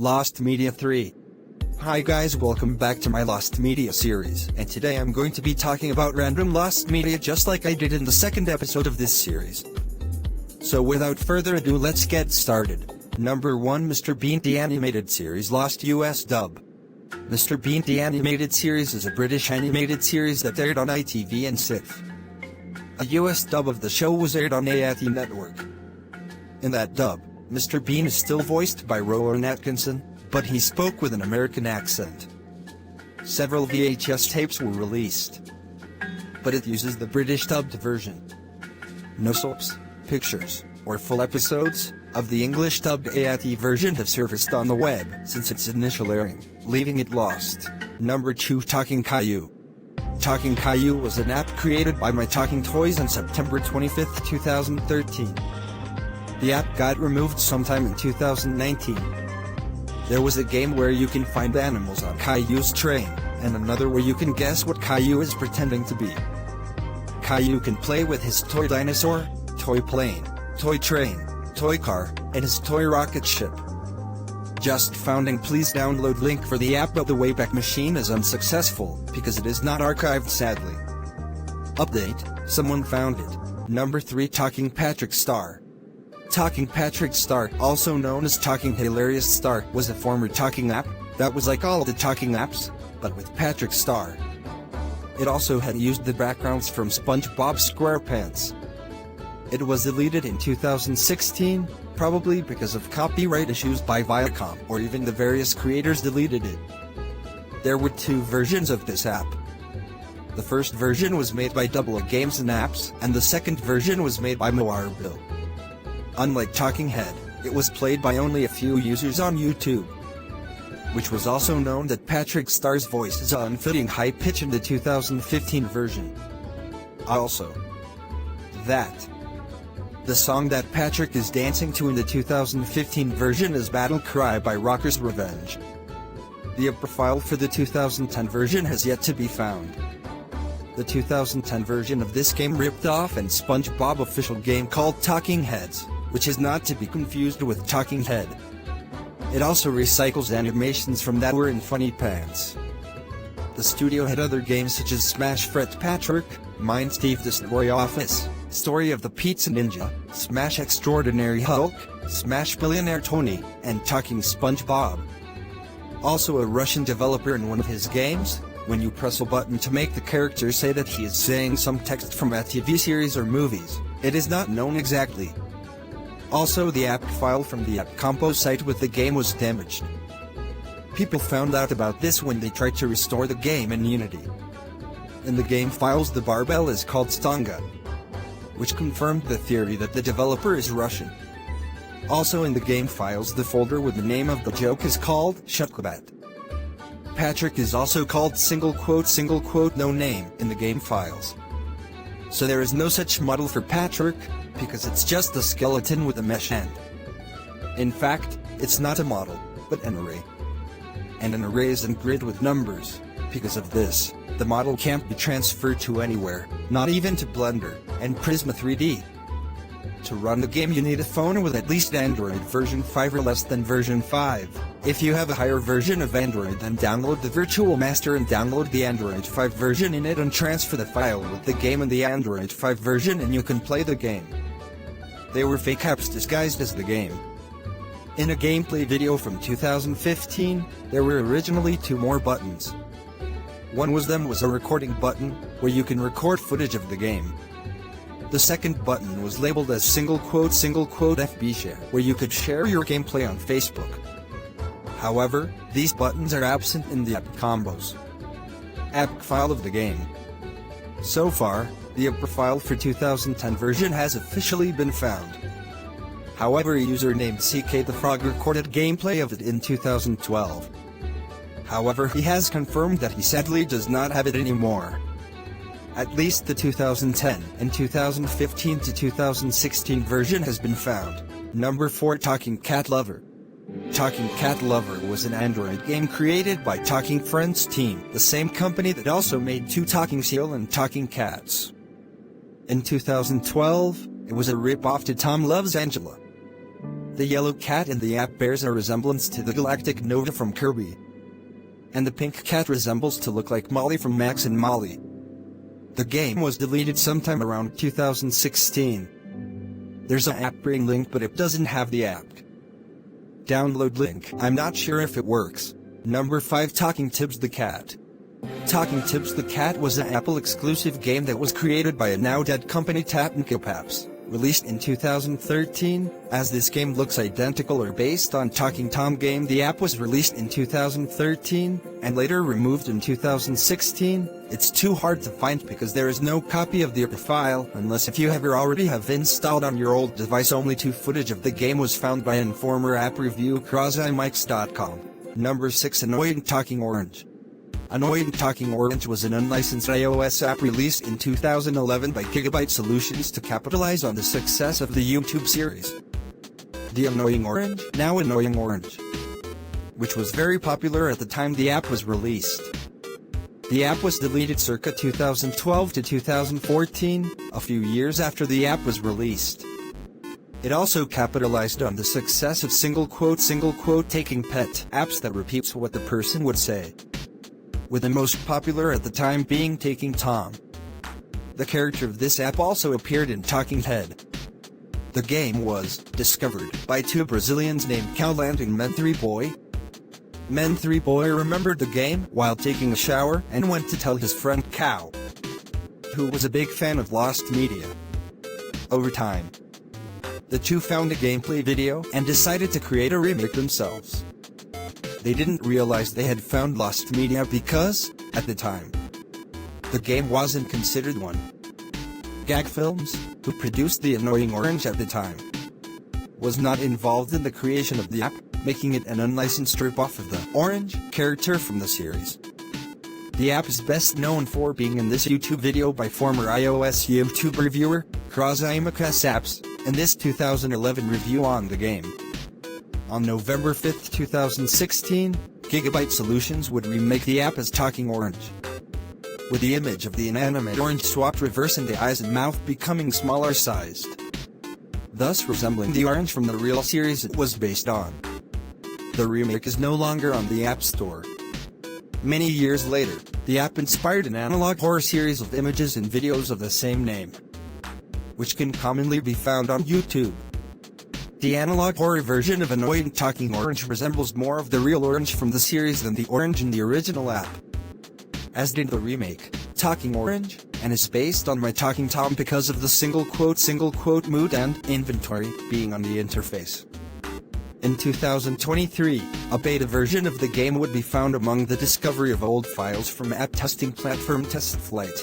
Lost Media 3. Hi guys, welcome back to my Lost Media series, and today I'm going to be talking about random Lost Media just like I did in the second episode of this series. So without further ado, let's get started. Number 1, Mr. Bean The Animated Series Lost US Dub. Mr. Bean The Animated Series is a British animated series that aired on ITV and SIF. A US dub of the show was aired on AAT Network. In that dub, Mr. Bean is still voiced by Rowan Atkinson, but he spoke with an American accent. Several VHS tapes were released, but it uses the British dubbed version. No soaps, pictures, or full episodes of the English dubbed AAT version have surfaced on the web since its initial airing, leaving it lost. Number 2, Talking Caillou. Talking Caillou was an app created by My Talking Toys on September 25, 2013. The app got removed sometime in 2019. There was a game where you can find animals on Caillou's train, and another where you can guess what Caillou is pretending to be. Caillou can play with his toy dinosaur, toy plane, toy train, toy car, and his toy rocket ship. Just founding. Please download link for the app, but the Wayback Machine is unsuccessful because it is not archived sadly. Update, someone found it. Number 3, Talking Patrick Star. Talking Patrick Star, also known as Talking Hilarious Star, was a former talking app that was like all the talking apps, but with Patrick Star. It also had used the backgrounds from SpongeBob SquarePants. It was deleted in 2016, probably because of copyright issues by Viacom, or even the various creators deleted it. There were 2 versions of this app. The first version was made by Double A Games and Apps, and the second version was made by Moarbill. Unlike Talking Head, it was played by only a few users on YouTube, which was also known that Patrick Star's voice is unfitting high pitch in the 2015 version. Also, that the song that Patrick is dancing to in the 2015 version is Battle Cry by Rocker's Revenge. The app profile for the 2010 version has yet to be found. The 2010 version of this game ripped off an SpongeBob official game called Talking Heads, which is not to be confused with Talking Head. It also recycles animations from that were in Funny Pants. The studio had other games such as Smash Fret Patrick, Mind Steve Destroy Office, Story of the Pizza Ninja, Smash Extraordinary Hulk, Smash Billionaire Tony, and Talking SpongeBob. Also a Russian developer in one of his games, when you press a button to make the character say that he is saying some text from a TV series or movies, it is not known exactly. Also, the app file from the app compo site with the game was damaged. People found out about this when they tried to restore the game in Unity. In the game files, the barbell is called Stonga, which confirmed the theory that the developer is Russian. Also in the game files, the folder with the name of the joke is called Shutkabat. Patrick is also called single quote no name in the game files. So there is no such model for Patrick, because it's just a skeleton with a mesh end. In fact, it's not a model, but an array. And an array is in grid with numbers. Because of this, the model can't be transferred to anywhere, not even to Blender and Prisma 3D. To run the game you need a phone with at least Android version 5 or less than version 5. If you have a higher version of Android, then download the Virtual Master and download the Android 5 version in it and transfer the file with the game and the Android 5 version and you can play the game. They were fake apps disguised as the game. In a gameplay video from 2015, there were originally 2 more buttons. One was a recording button, where you can record footage of the game. The second button was labeled as single quote FB share, where you could share your gameplay on Facebook. However, these buttons are absent in the app combos app file of the game. So far, the app file for 2010 version has officially been found. However, a user named CK the Frog recorded gameplay of it in 2012. However, he has confirmed that he sadly does not have it anymore. At least the 2010 and 2015 to 2016 version has been found. Number 4, Talking Cat Lover. Talking Cat Lover was an Android game created by Talking Friends team, the same company that also made 2 Talking Seal and Talking Cats. In 2012, it was a rip-off to Tom Loves Angela. The yellow cat in the app bears a resemblance to the galactic Nova from Kirby. And the pink cat resembles to look like Molly from Max and Molly. The game was deleted sometime around 2016. There's an app bring link, but it doesn't have the app download link. I'm not sure if it works. Number 5. Talking Tibbs the Cat. Talking Tibbs the Cat was an Apple exclusive game that was created by a now dead company Apps, released in 2013. As this game looks identical or based on Talking Tom game, the app was released in 2013 and later removed in 2016. It's too hard to find because there is no copy of the file unless if you already have installed on your old device. Only 2 footage of the game was found by Informer app review CrossIMikes.com. Number 6. Annoying Talking Orange. Annoying Talking Orange was an unlicensed iOS app released in 2011 by Gigabyte Solutions to capitalize on the success of the YouTube series The Annoying Orange, now Annoying Orange, which was very popular at the time the app was released. The app was deleted circa 2012 to 2014, a few years after the app was released. It also capitalized on the success of single quote taking pet apps that repeats what the person would say, with the most popular at the time being Taking Tom. The character of this app also appeared in Talking Head. The game was discovered by 2 Brazilians named Cowland and Men3Boy. Men3Boy remembered the game while taking a shower and went to tell his friend Cow, who was a big fan of Lost Media. Over time, the 2 found a gameplay video and decided to create a remake themselves. They didn't realize they had found Lost Media because, at the time, the game wasn't considered one. Gag Films, who produced The Annoying Orange at the time, was not involved in the creation of the app, making it an unlicensed rip-off of the Orange character from the series. The app is best known for being in this YouTube video by former iOS YouTube reviewer, CrossIMikes in this 2011 review on the game. On November 5, 2016, Gigabyte Solutions would remake the app as Talking Orange, with the image of the inanimate orange swapped reverse and the eyes and mouth becoming smaller sized, thus resembling the orange from the real series it was based on. The remake is no longer on the App Store. Many years later, the app inspired an analog horror series of images and videos of the same name, which can commonly be found on YouTube. The analog horror version of Annoying Talking Orange resembles more of the real orange from the series than the orange in the original app, as did the remake, Talking Orange, and is based on My Talking Tom because of the single quote mood and inventory being on the interface. In 2023, a beta version of the game would be found among the discovery of old files from app testing platform TestFlight.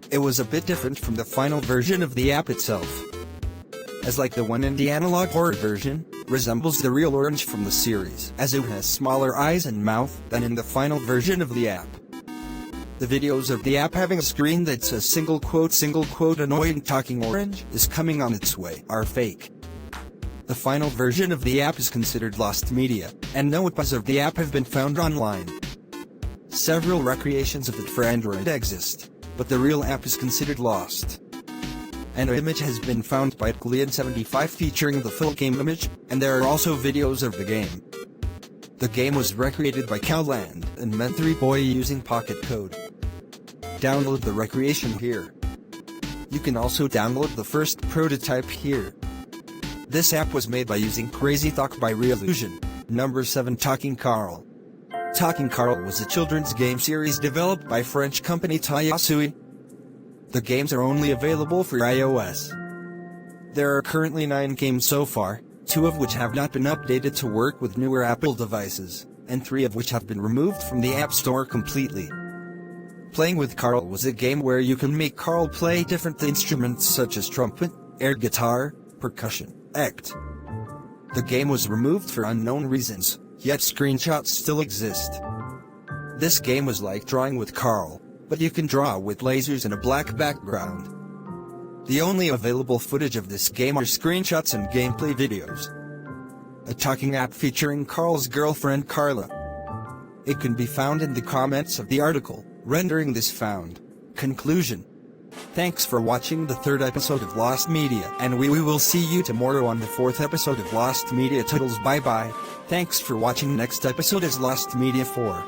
It was a bit different from the final version of the app itself, as like the one in the analog horror version, resembles the real orange from the series, as it has smaller eyes and mouth than in the final version of the app. The videos of the app having a screen that says single quote Annoying Talking Orange is coming on its way are fake. The final version of the app is considered lost media, and no copies of the app have been found online. Several recreations of it for Android exist, but the real app is considered lost. An image has been found by Glean75 featuring the full game image, and there are also videos of the game. The game was recreated by Cowland and Men3Boy using Pocket Code. Download the recreation here. You can also download the first prototype here. This app was made by using Crazy Talk by Reallusion. Number 7. Talking Carl. Talking Carl was a children's game series developed by French company Tayasui. The games are only available for iOS. There are currently 9 games so far, 2 of which have not been updated to work with newer Apple devices, and 3 of which have been removed from the App Store completely. Playing with Carl was a game where you can make Carl play different instruments such as trumpet, air guitar, percussion, act. The game was removed for unknown reasons, yet screenshots still exist. This game was like drawing with Carl, but you can draw with lasers and a black background. The only available footage of this game are screenshots and gameplay videos. A talking app featuring Carl's girlfriend Carla. It can be found in the comments of the article, rendering this found. Conclusion. Thanks for watching the third episode of Lost Media, and we will see you tomorrow on the fourth episode of Lost Media Titles. Bye bye. Thanks for watching. Next episode is Lost Media 4.